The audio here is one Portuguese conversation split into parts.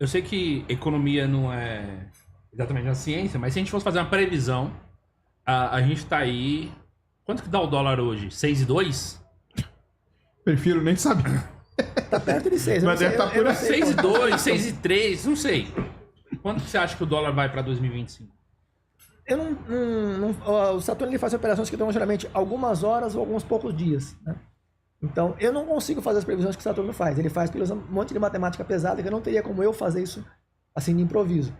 Eu sei que economia não é exatamente a ciência, mas se a gente fosse fazer uma previsão, a gente tá aí... Quanto que dá o dólar hoje? 6,2? Prefiro nem saber. Tá perto de 6. Mas deve tá por aí. 6,2, 6,3, não sei. Quanto que você acha que o dólar vai para 2025? O Saturno ele faz operações que duram geralmente algumas horas ou alguns poucos dias, né? Então, eu não consigo fazer as previsões que o Saturno faz. Ele faz pelo um monte de matemática pesada que eu não teria como eu fazer isso assim de improviso.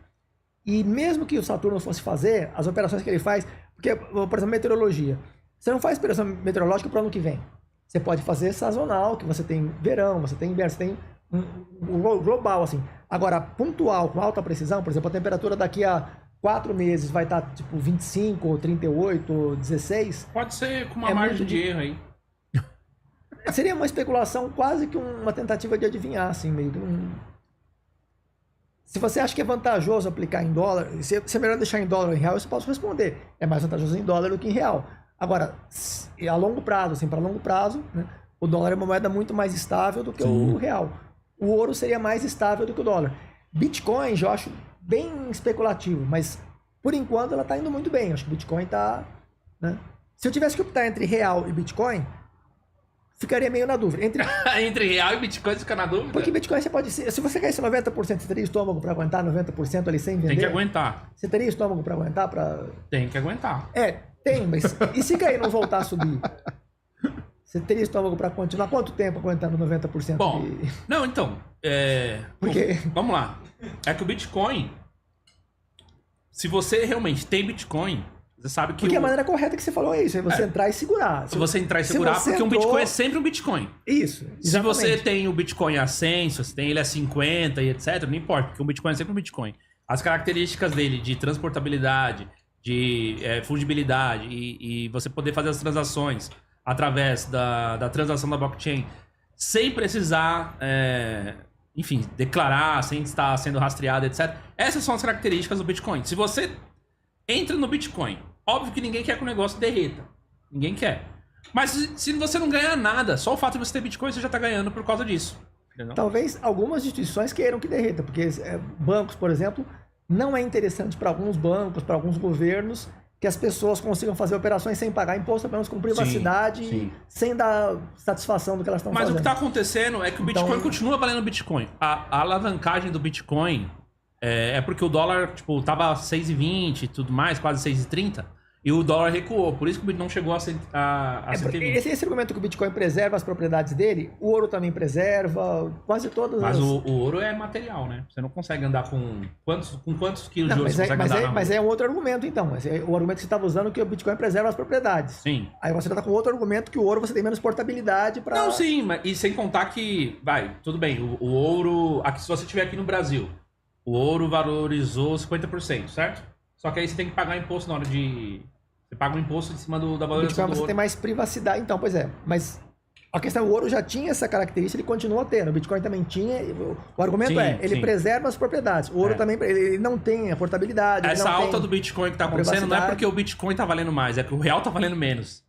E mesmo que o Saturno fosse fazer, as operações que ele faz... Porque, por exemplo, meteorologia. Você não faz operação meteorológica para o ano que vem. Você pode fazer sazonal, que você tem verão, você tem inverno, você tem um global, assim. Agora, pontual, com alta precisão, por exemplo, a temperatura daqui a 4 meses vai estar tipo 25, ou 38, ou 16. Pode ser com uma margem de erro aí. Seria uma especulação, quase que uma tentativa de adivinhar, assim, meio que Se você acha que é vantajoso aplicar em dólar, se é melhor deixar em dólar ou em real, eu posso responder. É mais vantajoso em dólar do que em real. Agora, a longo prazo, assim, para longo prazo, né, o dólar é uma moeda muito mais estável do que o real. O ouro seria mais estável do que o dólar. Bitcoin, eu acho bem especulativo, mas por enquanto ela está indo muito bem. Eu acho que o Bitcoin está... Né? Se eu tivesse que optar entre real e Bitcoin, ficaria meio na dúvida. Entre real e Bitcoin fica na dúvida? Porque Bitcoin você pode... Se você caísse 90%, você teria estômago para aguentar 90% ali sem vender? Tem que aguentar. Você teria estômago para aguentar? Tem que aguentar. Tem, mas e se cair e não voltar a subir? Você teria estômago para continuar quanto tempo aguentando 90%? Bom, não, então... Porque... Vamos lá. É que o Bitcoin... Se você realmente tem Bitcoin... Você sabe que porque a maneira correta que você falou é isso, é você entrar e segurar. Se você entrar e segurar, porque um Bitcoin é sempre um Bitcoin. Isso, exatamente. Se você tem o Bitcoin a 100, se você tem ele a 50 e etc, não importa, porque um Bitcoin é sempre um Bitcoin. As características dele de transportabilidade, de fungibilidade e você poder fazer as transações através da transação da blockchain sem precisar, enfim, declarar, sem estar sendo rastreado, etc. Essas são as características do Bitcoin. Se você entra no Bitcoin, óbvio que ninguém quer que o negócio derreta. Ninguém quer. Mas se você não ganhar nada, só o fato de você ter Bitcoin, você já tá ganhando por causa disso. Entendeu? Talvez algumas instituições queiram que derreta, porque bancos, por exemplo, não é interessante para alguns bancos, para alguns governos, que as pessoas consigam fazer operações sem pagar imposto, apenas com privacidade, sim. Sem dar satisfação do que elas estão fazendo. Mas o que está acontecendo é que o Bitcoin continua valendo Bitcoin. A alavancagem do Bitcoin é porque o dólar, tipo, tava 6,20 e tudo mais, quase 6,30, e o dólar recuou. Por isso que o Bitcoin não chegou a 120. Esse argumento que o Bitcoin preserva as propriedades dele, o ouro também preserva, quase todas Mas o ouro é material, né? Você não consegue andar com quantos quilos de ouro você consegue andar? Mas é um outro argumento, então. O argumento que você estava usando é que o Bitcoin preserva as propriedades. Sim. Aí você está com outro argumento que o ouro você tem menos portabilidade para... Não, sim, mas e sem contar que, tudo bem, o ouro, aqui, se você estiver aqui no Brasil, o ouro valorizou 50%, certo? Só que aí você tem que pagar imposto na hora de... Você paga um imposto em cima da valorização do Bitcoin, ouro. você tem mais privacidade. Então, pois é. Mas a questão, o ouro já tinha essa característica, ele continua tendo. O Bitcoin também tinha. O argumento ele preserva as propriedades. O ouro também, ele não tem a portabilidade. Essa alta do Bitcoin que tá acontecendo não é porque o Bitcoin tá valendo mais, é que o real tá valendo menos.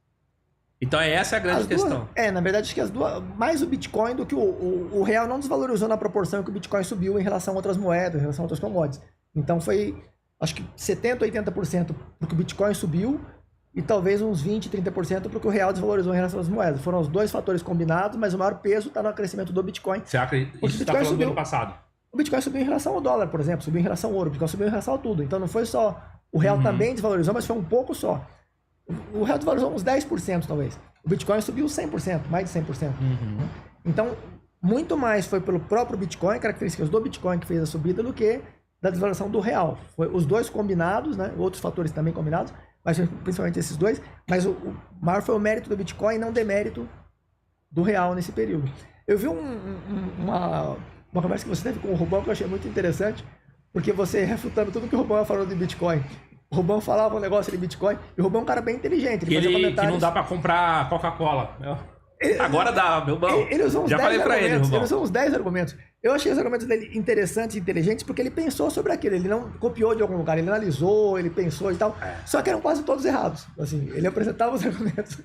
Então essa é a grande questão. Na verdade, acho que as duas, mais o Bitcoin do que o real não desvalorizou na proporção que o Bitcoin subiu em relação a outras moedas, em relação a outras commodities. Então foi, acho que 70%, 80% porque o Bitcoin subiu e talvez uns 20%, 30% porque o real desvalorizou em relação às moedas. Foram os dois fatores combinados, mas o maior peso está no crescimento do Bitcoin. Você acredita? Isso está falando do ano passado? O Bitcoin subiu em relação ao dólar, por exemplo, subiu em relação ao ouro, o Bitcoin subiu em relação a tudo. Então não foi só, o real também desvalorizou, mas foi um pouco só. O real desvalorizou uns 10%, talvez. O Bitcoin subiu 100%, mais de 100%. Então, muito mais foi pelo próprio Bitcoin, características do Bitcoin que fez a subida, do que da desvalorização do real. Foi os dois combinados, né? Outros fatores também combinados, mas principalmente esses dois. Mas o maior foi o mérito do Bitcoin, não demérito do real nesse período. Eu vi uma conversa que você teve com o Rubão que eu achei muito interessante, porque você refutando tudo que o Rubão falou de Bitcoin. O Rubão falava um negócio de Bitcoin, e o Rubão é um cara bem inteligente. Ele fazia comentários... Que não dá pra comprar Coca-Cola. Agora dá, meu bom. Ele usou uns Já 10 falei pra argumentos. ele Ele usou uns 10 argumentos. Eu achei os argumentos dele interessantes e inteligentes porque ele pensou sobre aquilo. Ele não copiou de algum lugar, ele analisou, ele pensou e tal. Só que eram quase todos errados. Assim, ele apresentava os argumentos.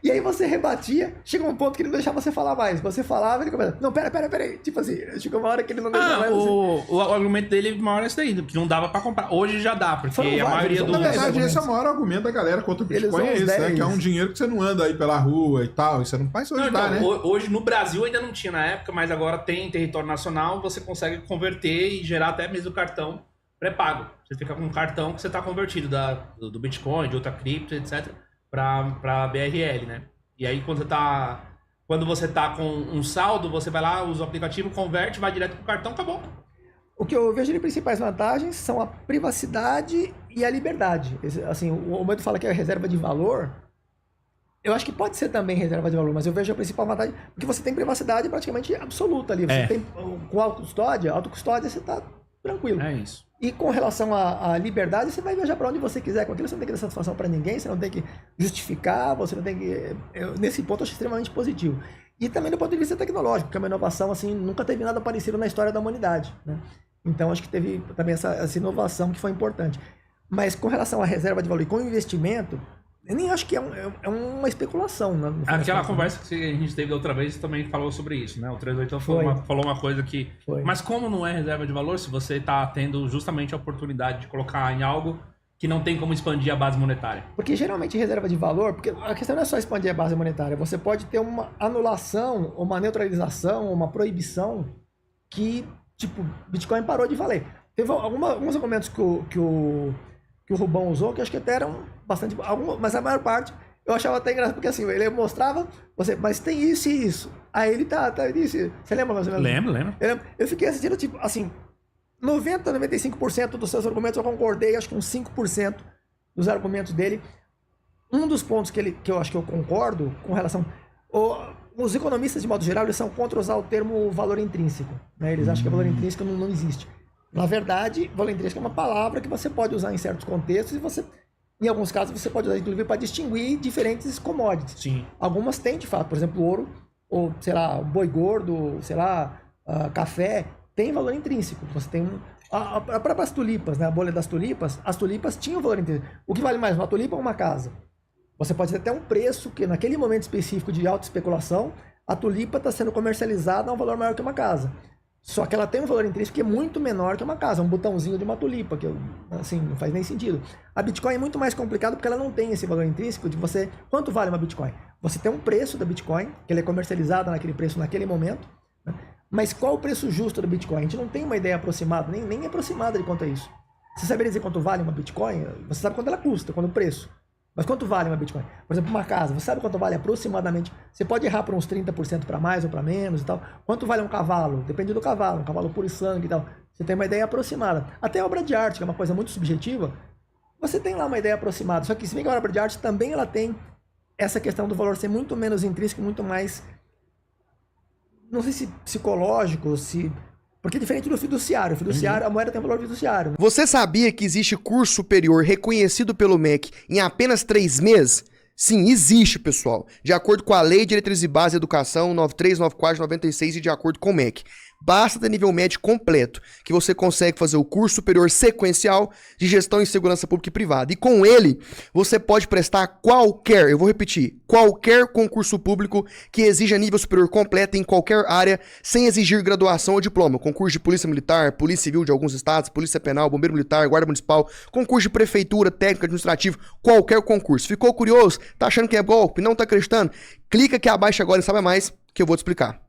E aí você rebatia, chega um ponto que ele não deixava você falar mais. Você falava, ele começa, não, pera. Tipo assim, chegou uma hora que ele não deixava mais. O argumento dele maior é esse daí, que não dava pra comprar. Hoje já dá, porque Foram a vários, maioria eles do... Na verdade, esse é o maior argumento da galera contra o Bitcoin, Eles é esse, usam né? os Que é 10. um dinheiro que você não anda aí pela rua e tal, e você não faz hoje, Não, então, né? hoje no Brasil ainda não tinha na época, mas agora tem em território nacional, você consegue converter e gerar até mesmo o cartão pré-pago. Você fica com um cartão que você está convertido do Bitcoin, de outra cripto, etc, para BRL, né? E aí quando você tá com um saldo, você vai lá, usa o aplicativo, converte, vai direto pro cartão, acabou. O que eu vejo de principais vantagens são a privacidade e a liberdade. Assim, o Medo fala que é reserva de valor. Eu acho que pode ser também reserva de valor, mas eu vejo a principal vantagem porque você tem privacidade praticamente absoluta ali. Você tem com autocustódia você tá tranquilo. É isso. E com relação à liberdade, você vai viajar para onde você quiser com aquilo, você não tem que dar satisfação para ninguém, você não tem que justificar, você não tem que... nesse ponto eu acho extremamente positivo. E também do ponto de vista tecnológico, porque é uma inovação assim, nunca teve nada parecido na história da humanidade, né? Então acho que teve também essa inovação que foi importante. Mas com relação à reserva de valor e com investimento, eu nem acho que é uma especulação. Né, Aquela conversa que a gente teve da outra vez também falou sobre isso, né? O 38 falou uma coisa que... Foi. Mas como não é reserva de valor se você está tendo justamente a oportunidade de colocar em algo que não tem como expandir a base monetária? Porque geralmente reserva de valor, porque a questão não é só expandir a base monetária, você pode ter uma anulação, uma neutralização, uma proibição que, tipo, Bitcoin parou de valer. Teve alguns argumentos que o Rubão usou, que eu acho que até eram bastante... mas a maior parte eu achava até engraçado, porque assim, ele mostrava, mas tem isso e isso. Aí ele tá isso. Você lembra mais ou menos? Lembro. Eu fiquei assistindo, tipo, assim, 95% dos seus argumentos eu concordei, acho que uns 5% dos argumentos dele. Um dos pontos que eu acho que eu concordo com relação... Os economistas, de modo geral, eles são contra usar o termo valor intrínseco, né? Eles acham que valor intrínseco não existe. Na verdade, valor intrínseco é uma palavra que você pode usar em certos contextos e em alguns casos, você pode usar, inclusive, para distinguir diferentes commodities. Sim. Algumas têm, de fato, por exemplo, ouro, ou, sei lá, boi gordo, sei lá, café, tem valor intrínseco. Você tem a própria as tulipas, né? A bolha das tulipas, as tulipas tinham valor intrínseco. O que vale mais, uma tulipa ou uma casa? Você pode ter até um preço que, naquele momento específico de alta especulação, a tulipa está sendo comercializada a um valor maior que uma casa. Só que ela tem um valor intrínseco que é muito menor que uma casa, um botãozinho de uma tulipa, que assim, não faz nem sentido. A Bitcoin é muito mais complicado porque ela não tem esse valor intrínseco de você... Quanto vale uma Bitcoin? Você tem um preço da Bitcoin, que ele é comercializado naquele preço naquele momento, né? Mas qual o preço justo da Bitcoin? A gente não tem uma ideia aproximada, nem aproximada de quanto é isso. Você saberia dizer quanto vale uma Bitcoin? Você sabe quanto ela custa, quanto o preço. Mas quanto vale uma Bitcoin? Por exemplo, uma casa, você sabe quanto vale aproximadamente? Você pode errar por uns 30% para mais ou para menos e tal. Quanto vale um cavalo? Depende do cavalo, um cavalo puro e sangue e tal. Você tem uma ideia aproximada. Até a obra de arte, que é uma coisa muito subjetiva, você tem lá uma ideia aproximada. Só que se bem que a obra de arte também ela tem essa questão do valor ser muito menos intrínseco, muito mais, não sei se psicológico, porque é diferente do fiduciário. O fiduciário, a moeda tem valor fiduciário. Você sabia que existe curso superior reconhecido pelo MEC em apenas 3 meses? Sim, existe, pessoal. De acordo com a Lei de Diretrizes e Bases de Educação 9394/96 e de acordo com o MEC. Basta ter nível médio completo, que você consegue fazer o curso superior sequencial de gestão em segurança pública e privada. E com ele, você pode prestar qualquer, eu vou repetir, qualquer concurso público que exija nível superior completo em qualquer área, sem exigir graduação ou diploma. Concurso de polícia militar, polícia civil de alguns estados, polícia penal, bombeiro militar, guarda municipal, concurso de prefeitura, técnico administrativo, qualquer concurso. Ficou curioso? Tá achando que é golpe? Não tá acreditando? Clica aqui abaixo agora e sabe mais que eu vou te explicar.